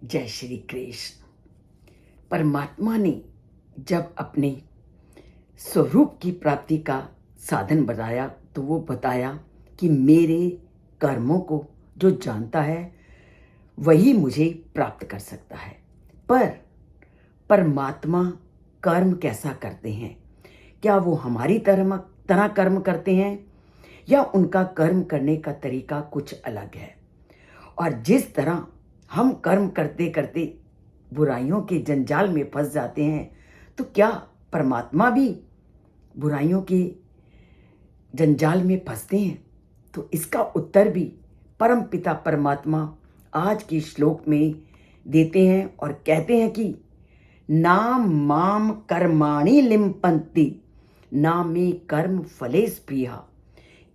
जय श्री कृष्ण। परमात्मा ने जब अपने स्वरूप की प्राप्ति का साधन बताया तो वो बताया कि मेरे कर्मों को जो जानता है वही मुझे प्राप्त कर सकता है। पर परमात्मा कर्म कैसा करते हैं? क्या वो हमारी तरह कर्म करते हैं या उनका कर्म करने का तरीका कुछ अलग है? और जिस तरह हम कर्म करते करते बुराइयों के जंजाल में फंस जाते हैं, तो क्या परमात्मा भी बुराइयों के जंजाल में फंसते हैं? तो इसका उत्तर भी परम पिता परमात्मा आज के श्लोक में देते हैं और कहते हैं कि नाम माम कर्माणि लिम्पन्ति ना मे कर्म फले स्पृहा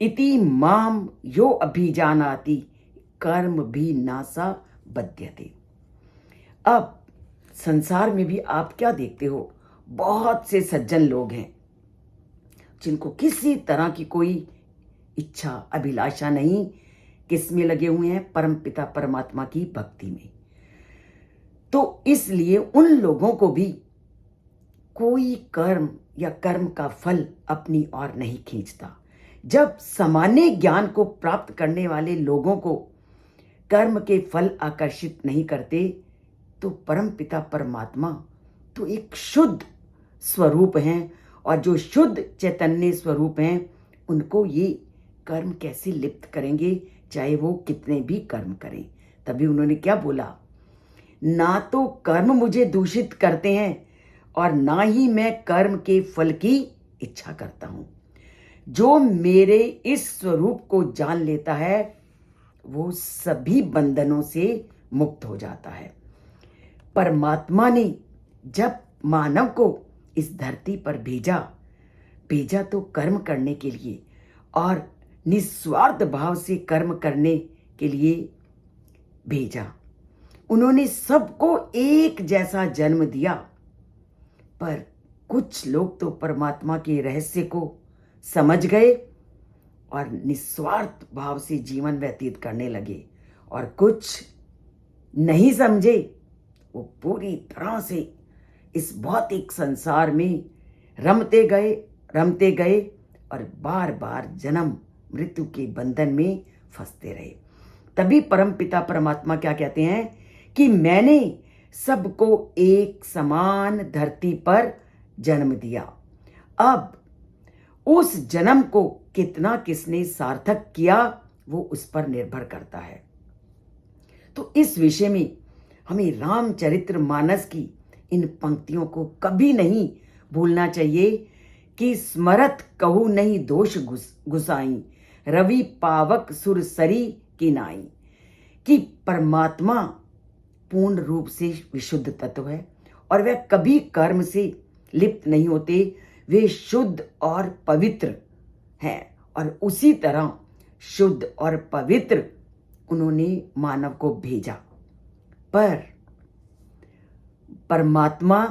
इति माम यो अभिजानाति कर्म भी नासा बध्यते। अब संसार में भी आप क्या देखते हो, बहुत से सज्जन लोग हैं जिनको किसी तरह की कोई इच्छा अभिलाषा नहीं, किस में लगे हुए हैं? परम पिता परमात्मा की भक्ति में। तो इसलिए उन लोगों को भी कोई कर्म या कर्म का फल अपनी ओर नहीं खींचता। जब सामान्य ज्ञान को प्राप्त करने वाले लोगों को कर्म के फल आकर्षित नहीं करते, तो परम पिता परमात्मा तो एक शुद्ध स्वरूप हैं, और जो शुद्ध चैतन्य स्वरूप हैं उनको ये कर्म कैसे लिप्त करेंगे, चाहे वो कितने भी कर्म करें। तभी उन्होंने क्या बोला, ना तो कर्म मुझे दूषित करते हैं और ना ही मैं कर्म के फल की इच्छा करता हूं। जो मेरे इस स्वरूप को जान लेता है वो सभी बंधनों से मुक्त हो जाता है। परमात्मा ने जब मानव को इस धरती पर भेजा तो कर्म करने के लिए और निस्वार्थ भाव से कर्म करने के लिए भेजा। उन्होंने सबको एक जैसा जन्म दिया, पर कुछ लोग तो परमात्मा के रहस्य को समझ गए और निस्वार्थ भाव से जीवन व्यतीत करने लगे, और कुछ नहीं समझे, वो पूरी तरह से इस भौतिक संसार में रमते गए और बार बार जन्म मृत्यु के बंधन में फंसते रहे। तभी परम पिता परमात्मा क्या कहते हैं कि मैंने सबको एक समान धरती पर जन्म दिया। अब उस जन्म को कितना किसने सार्थक किया वो उस पर निर्भर करता है। तो इस विषय में हमें रामचरितमानस की इन पंक्तियों को कभी नहीं भूलना चाहिए कि स्मरत कहू नहीं दोष गुसाई रवि पावक सुरसरी की नाई। कि परमात्मा पूर्ण रूप से विशुद्ध तत्व है और वह कभी कर्म से लिप्त नहीं होते, वे शुद्ध और पवित्र हैं, और उसी तरह शुद्ध और पवित्र उन्होंने मानव को भेजा। पर परमात्मा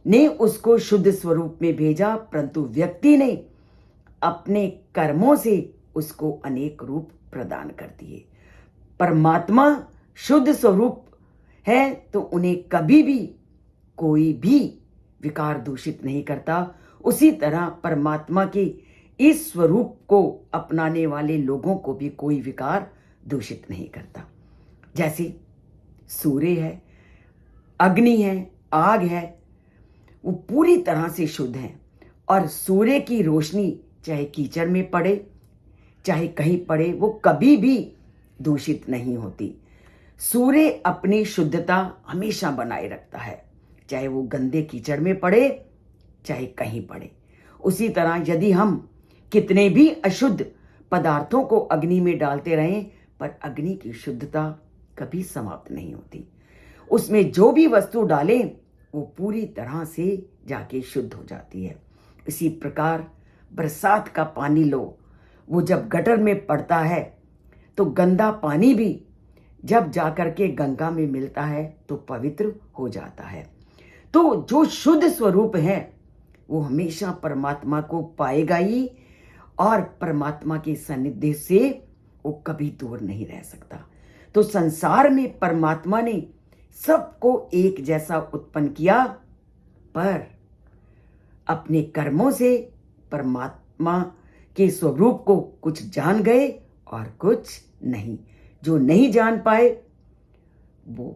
ने उसको शुद्ध स्वरूप में भेजा, परंतु व्यक्ति ने अपने कर्मों से उसको अनेक रूप प्रदान कर दिए। परमात्मा शुद्ध स्वरूप है तो उन्हें कभी भी कोई भी विकार दूषित नहीं करता। उसी तरह परमात्मा के इस स्वरूप को अपनाने वाले लोगों को भी कोई विकार दूषित नहीं करता। जैसे सूर्य है, अग्नि है, आग है, वो पूरी तरह से शुद्ध है, और सूर्य की रोशनी चाहे कीचड़ में पड़े चाहे कहीं पड़े वो कभी भी दूषित नहीं होती। सूर्य अपनी शुद्धता हमेशा बनाए रखता है, चाहे वो गंदे कीचड़ में पड़े चाहे कहीं पड़े। उसी तरह यदि हम कितने भी अशुद्ध पदार्थों को अग्नि में डालते रहें, पर अग्नि की शुद्धता कभी समाप्त नहीं होती। उसमें जो भी वस्तु डालें वो पूरी तरह से जाके शुद्ध हो जाती है। इसी प्रकार बरसात का पानी लो, वो जब गटर में पड़ता है तो गंदा पानी भी जब जाकर के गंगा में मिलता है तो पवित्र हो जाता है। तो जो शुद्ध स्वरूप है वो हमेशा परमात्मा को पाएगा ही, और परमात्मा के सानिध्य से वो कभी दूर नहीं रह सकता। तो संसार में परमात्मा ने सबको एक जैसा उत्पन्न किया, पर अपने कर्मों से परमात्मा के स्वरूप को कुछ जान गए और कुछ नहीं। जो नहीं जान पाए वो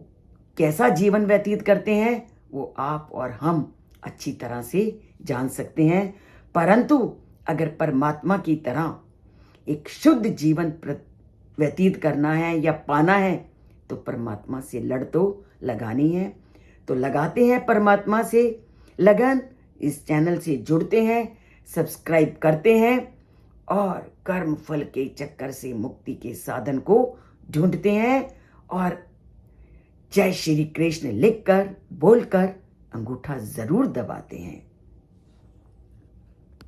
कैसा जीवन व्यतीत करते हैं वो आप और हम अच्छी तरह से जान सकते हैं। परंतु अगर परमात्मा की तरह एक शुद्ध जीवन व्यतीत करना है या पाना है तो परमात्मा से लड़ तो लगानी है। तो लगाते हैं परमात्मा से लगन, इस चैनल से जुड़ते हैं, सब्सक्राइब करते हैं और कर्म फल के चक्कर से मुक्ति के साधन को ढूंढते हैं और जय श्री कृष्ण लिखकर बोलकर अंगूठा जरूर दबाते हैं।